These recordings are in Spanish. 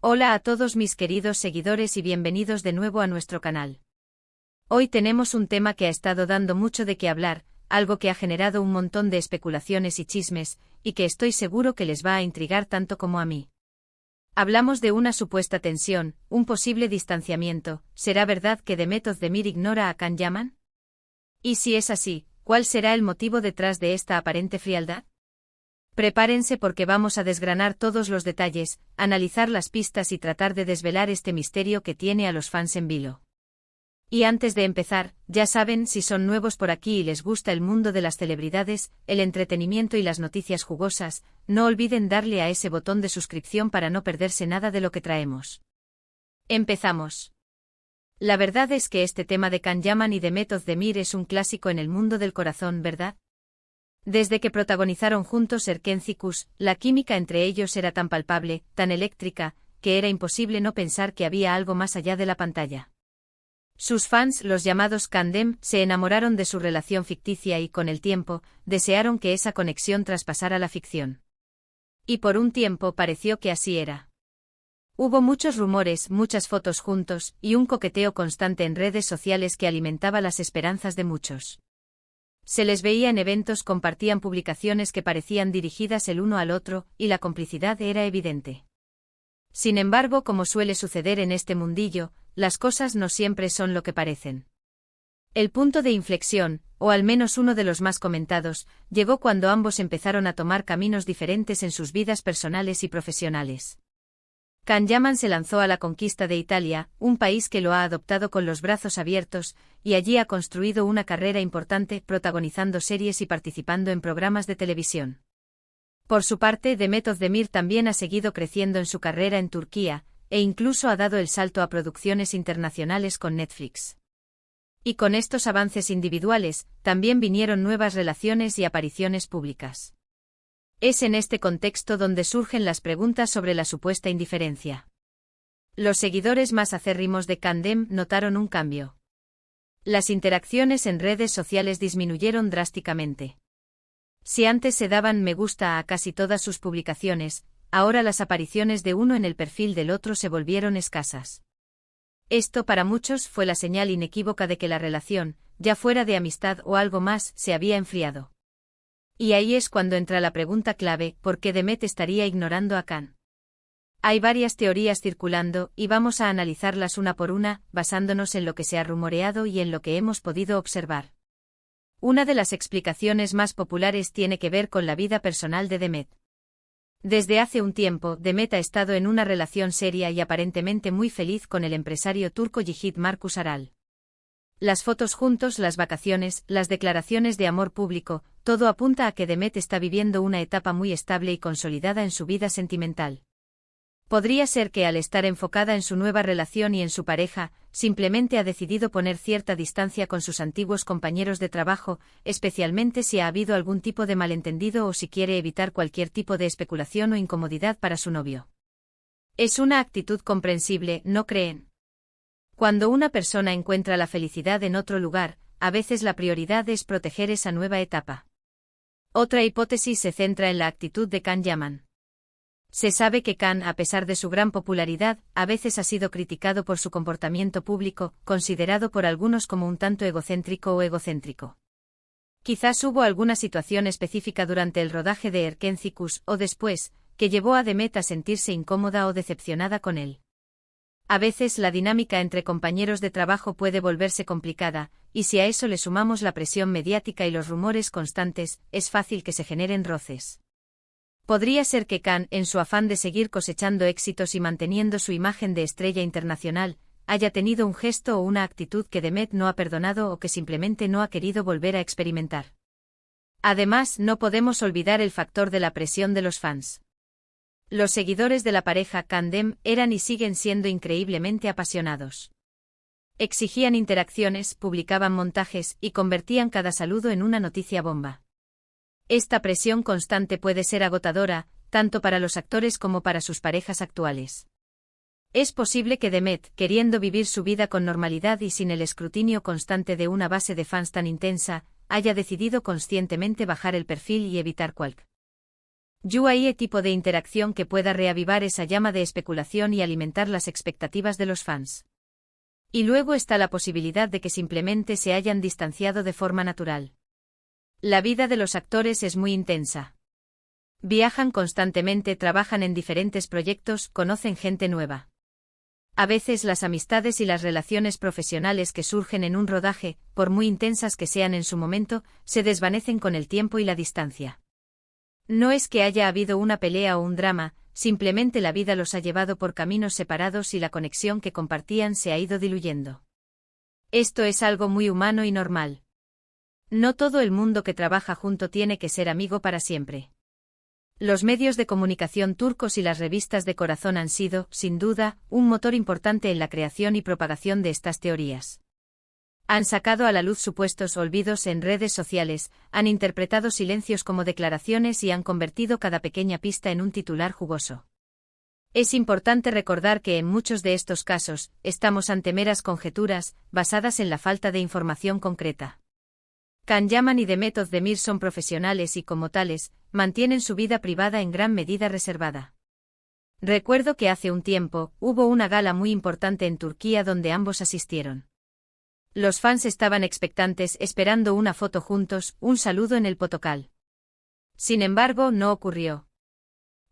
Hola a todos mis queridos seguidores y bienvenidos de nuevo a nuestro canal. Hoy tenemos un tema que ha estado dando mucho de qué hablar, algo que ha generado un montón de especulaciones y chismes, y que estoy seguro que les va a intrigar tanto como a mí. Hablamos de una supuesta tensión, un posible distanciamiento. ¿Será verdad que Demet Özdemir ignora a Can Yaman? Y si es así, ¿cuál será el motivo detrás de esta aparente frialdad? Prepárense porque vamos a desgranar todos los detalles, analizar las pistas y tratar de desvelar este misterio que tiene a los fans en vilo. Y antes de empezar, ya saben, si son nuevos por aquí y les gusta el mundo de las celebridades, el entretenimiento y las noticias jugosas, no olviden darle a ese botón de suscripción para no perderse nada de lo que traemos. Empezamos. La verdad es que este tema de Can Yaman y Demet Özdemir es un clásico en el mundo del corazón, ¿verdad? Desde que protagonizaron juntos Erkenzikus, la química entre ellos era tan palpable, tan eléctrica, que era imposible no pensar que había algo más allá de la pantalla. Sus fans, los llamados Candem, se enamoraron de su relación ficticia y, con el tiempo, desearon que esa conexión traspasara la ficción. Y por un tiempo pareció que así era. Hubo muchos rumores, muchas fotos juntos, y un coqueteo constante en redes sociales que alimentaba las esperanzas de muchos. Se les veía en eventos, compartían publicaciones que parecían dirigidas el uno al otro, y la complicidad era evidente. Sin embargo, como suele suceder en este mundillo, las cosas no siempre son lo que parecen. El punto de inflexión, o al menos uno de los más comentados, llegó cuando ambos empezaron a tomar caminos diferentes en sus vidas personales y profesionales. Can Yaman se lanzó a la conquista de Italia, un país que lo ha adoptado con los brazos abiertos, y allí ha construido una carrera importante, protagonizando series y participando en programas de televisión. Por su parte, Demet Özdemir también ha seguido creciendo en su carrera en Turquía, e incluso ha dado el salto a producciones internacionales con Netflix. Y con estos avances individuales, también vinieron nuevas relaciones y apariciones públicas. Es en este contexto donde surgen las preguntas sobre la supuesta indiferencia. Los seguidores más acérrimos de Candem notaron un cambio. Las interacciones en redes sociales disminuyeron drásticamente. Si antes se daban me gusta a casi todas sus publicaciones, ahora las apariciones de uno en el perfil del otro se volvieron escasas. Esto para muchos fue la señal inequívoca de que la relación, ya fuera de amistad o algo más, se había enfriado. Y ahí es cuando entra la pregunta clave: ¿por qué Demet estaría ignorando a Can? Hay varias teorías circulando, y vamos a analizarlas una por una, basándonos en lo que se ha rumoreado y en lo que hemos podido observar. Una de las explicaciones más populares tiene que ver con la vida personal de Demet. Desde hace un tiempo, Demet ha estado en una relación seria y aparentemente muy feliz con el empresario turco Yiğit Markus Aral. Las fotos juntos, las vacaciones, las declaraciones de amor público, todo apunta a que Demet está viviendo una etapa muy estable y consolidada en su vida sentimental. Podría ser que al estar enfocada en su nueva relación y en su pareja, simplemente ha decidido poner cierta distancia con sus antiguos compañeros de trabajo, especialmente si ha habido algún tipo de malentendido o si quiere evitar cualquier tipo de especulación o incomodidad para su novio. Es una actitud comprensible, ¿no creen? Cuando una persona encuentra la felicidad en otro lugar, a veces la prioridad es proteger esa nueva etapa. Otra hipótesis se centra en la actitud de Can Yaman. Se sabe que Can, a pesar de su gran popularidad, a veces ha sido criticado por su comportamiento público, considerado por algunos como un tanto egocéntrico o egocéntrico. Quizás hubo alguna situación específica durante el rodaje de Erkenzikus o después, que llevó a Demet a sentirse incómoda o decepcionada con él. A veces la dinámica entre compañeros de trabajo puede volverse complicada, y si a eso le sumamos la presión mediática y los rumores constantes, es fácil que se generen roces. Podría ser que Can, en su afán de seguir cosechando éxitos y manteniendo su imagen de estrella internacional, haya tenido un gesto o una actitud que Demet no ha perdonado o que simplemente no ha querido volver a experimentar. Además, no podemos olvidar el factor de la presión de los fans. Los seguidores de la pareja Candem eran y siguen siendo increíblemente apasionados. Exigían interacciones, publicaban montajes y convertían cada saludo en una noticia bomba. Esta presión constante puede ser agotadora, tanto para los actores como para sus parejas actuales. Es posible que Demet, queriendo vivir su vida con normalidad y sin el escrutinio constante de una base de fans tan intensa, haya decidido conscientemente bajar el perfil y evitar cualquier Hay tipo de interacción que pueda reavivar esa llama de especulación y alimentar las expectativas de los fans. Y luego está la posibilidad de que simplemente se hayan distanciado de forma natural. La vida de los actores es muy intensa. Viajan constantemente, trabajan en diferentes proyectos, conocen gente nueva. A veces las amistades y las relaciones profesionales que surgen en un rodaje, por muy intensas que sean en su momento, se desvanecen con el tiempo y la distancia. No es que haya habido una pelea o un drama, simplemente la vida los ha llevado por caminos separados y la conexión que compartían se ha ido diluyendo. Esto es algo muy humano y normal. No todo el mundo que trabaja junto tiene que ser amigo para siempre. Los medios de comunicación turcos y las revistas de corazón han sido, sin duda, un motor importante en la creación y propagación de estas teorías. Han sacado a la luz supuestos olvidos en redes sociales, han interpretado silencios como declaraciones y han convertido cada pequeña pista en un titular jugoso. Es importante recordar que en muchos de estos casos, estamos ante meras conjeturas, basadas en la falta de información concreta. Can Yaman y Demet Özdemir son profesionales y, como tales, mantienen su vida privada en gran medida reservada. Recuerdo que hace un tiempo, hubo una gala muy importante en Turquía donde ambos asistieron. Los fans estaban expectantes esperando una foto juntos, un saludo en el Potokal. Sin embargo, no ocurrió.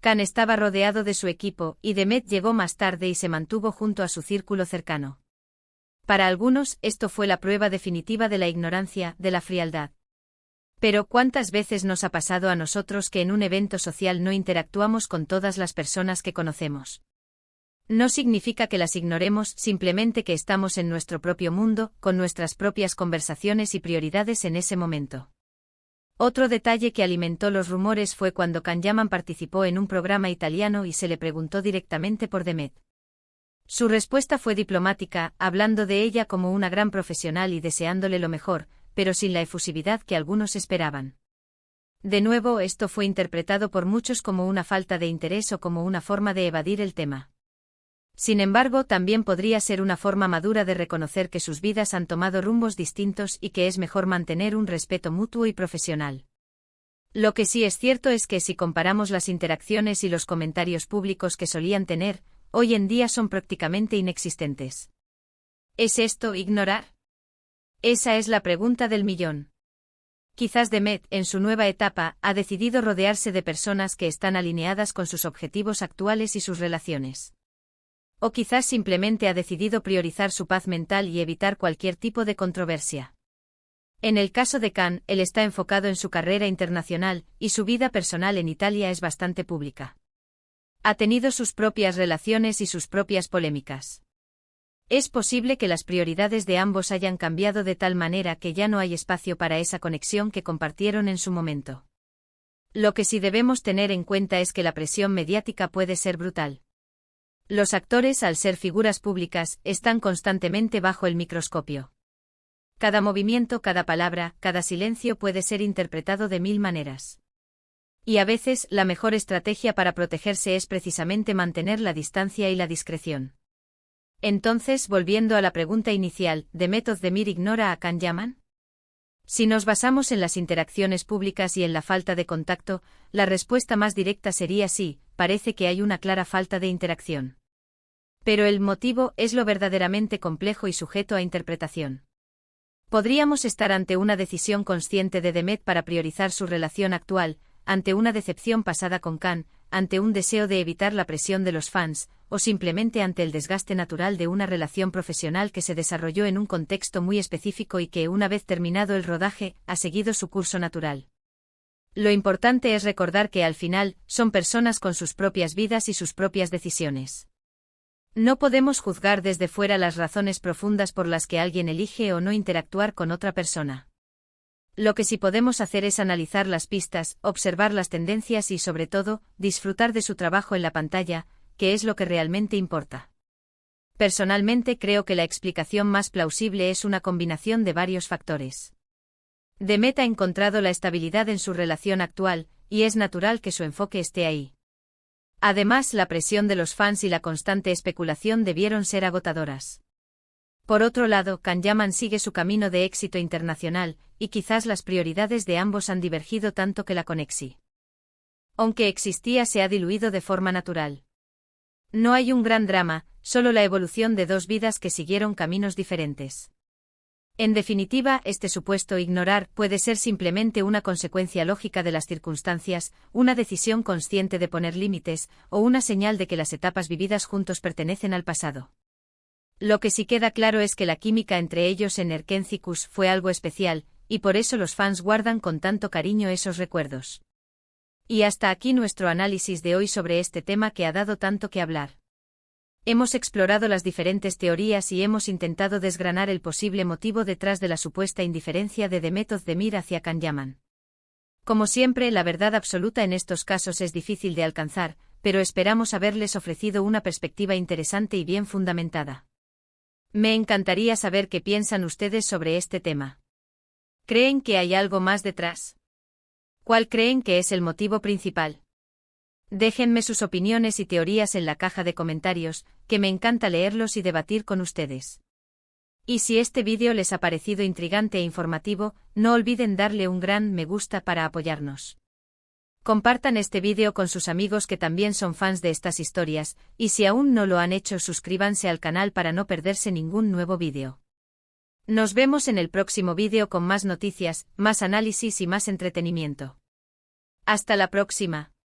Can estaba rodeado de su equipo, y Demet llegó más tarde y se mantuvo junto a su círculo cercano. Para algunos, esto fue la prueba definitiva de la ignorancia, de la frialdad. Pero ¿cuántas veces nos ha pasado a nosotros que en un evento social no interactuamos con todas las personas que conocemos? No significa que las ignoremos, simplemente que estamos en nuestro propio mundo, con nuestras propias conversaciones y prioridades en ese momento. Otro detalle que alimentó los rumores fue cuando Can Yaman participó en un programa italiano y se le preguntó directamente por Demet. Su respuesta fue diplomática, hablando de ella como una gran profesional y deseándole lo mejor, pero sin la efusividad que algunos esperaban. De nuevo, esto fue interpretado por muchos como una falta de interés o como una forma de evadir el tema. Sin embargo, también podría ser una forma madura de reconocer que sus vidas han tomado rumbos distintos y que es mejor mantener un respeto mutuo y profesional. Lo que sí es cierto es que si comparamos las interacciones y los comentarios públicos que solían tener, hoy en día son prácticamente inexistentes. ¿Es esto ignorar? Esa es la pregunta del millón. Quizás Demet, en su nueva etapa, ha decidido rodearse de personas que están alineadas con sus objetivos actuales y sus relaciones. O quizás simplemente ha decidido priorizar su paz mental y evitar cualquier tipo de controversia. En el caso de Can, él está enfocado en su carrera internacional, y su vida personal en Italia es bastante pública. Ha tenido sus propias relaciones y sus propias polémicas. Es posible que las prioridades de ambos hayan cambiado de tal manera que ya no hay espacio para esa conexión que compartieron en su momento. Lo que sí debemos tener en cuenta es que la presión mediática puede ser brutal. Los actores, al ser figuras públicas, están constantemente bajo el microscopio. Cada movimiento, cada palabra, cada silencio puede ser interpretado de 1000 maneras. Y a veces, la mejor estrategia para protegerse es precisamente mantener la distancia y la discreción. Entonces, volviendo a la pregunta inicial, ¿Demet Özdemir ignora a Can Yaman? Si nos basamos en las interacciones públicas y en la falta de contacto, la respuesta más directa sería sí, parece que hay una clara falta de interacción. Pero el motivo es lo verdaderamente complejo y sujeto a interpretación. Podríamos estar ante una decisión consciente de Demet para priorizar su relación actual, ante una decepción pasada con Can, ante un deseo de evitar la presión de los fans, o simplemente ante el desgaste natural de una relación profesional que se desarrolló en un contexto muy específico y que, una vez terminado el rodaje, ha seguido su curso natural. Lo importante es recordar que al final, son personas con sus propias vidas y sus propias decisiones. No podemos juzgar desde fuera las razones profundas por las que alguien elige o no interactuar con otra persona. Lo que sí podemos hacer es analizar las pistas, observar las tendencias y, sobre todo, disfrutar de su trabajo en la pantalla, que es lo que realmente importa. Personalmente creo que la explicación más plausible es una combinación de varios factores. Demet ha encontrado la estabilidad en su relación actual, y es natural que su enfoque esté ahí. Además, la presión de los fans y la constante especulación debieron ser agotadoras. Por otro lado, Can Yaman sigue su camino de éxito internacional, y quizás las prioridades de ambos han divergido tanto que la conexión Aunque existía, se ha diluido de forma natural. No hay un gran drama, solo la evolución de dos vidas que siguieron caminos diferentes. En definitiva, este supuesto ignorar puede ser simplemente una consecuencia lógica de las circunstancias, una decisión consciente de poner límites, o una señal de que las etapas vividas juntos pertenecen al pasado. Lo que sí queda claro es que la química entre ellos en Erkencicus fue algo especial, y por eso los fans guardan con tanto cariño esos recuerdos. Y hasta aquí nuestro análisis de hoy sobre este tema que ha dado tanto que hablar. Hemos explorado las diferentes teorías y hemos intentado desgranar el posible motivo detrás de la supuesta indiferencia de Demet Özdemir hacia Can Yaman. Como siempre, la verdad absoluta en estos casos es difícil de alcanzar, pero esperamos haberles ofrecido una perspectiva interesante y bien fundamentada. Me encantaría saber qué piensan ustedes sobre este tema. ¿Creen que hay algo más detrás? ¿Cuál creen que es el motivo principal? Déjenme sus opiniones y teorías en la caja de comentarios, que me encanta leerlos y debatir con ustedes. Y si este vídeo les ha parecido intrigante e informativo, no olviden darle un gran me gusta para apoyarnos. Compartan este vídeo con sus amigos que también son fans de estas historias, y si aún no lo han hecho, suscríbanse al canal para no perderse ningún nuevo vídeo. Nos vemos en el próximo vídeo con más noticias, más análisis y más entretenimiento. Hasta la próxima.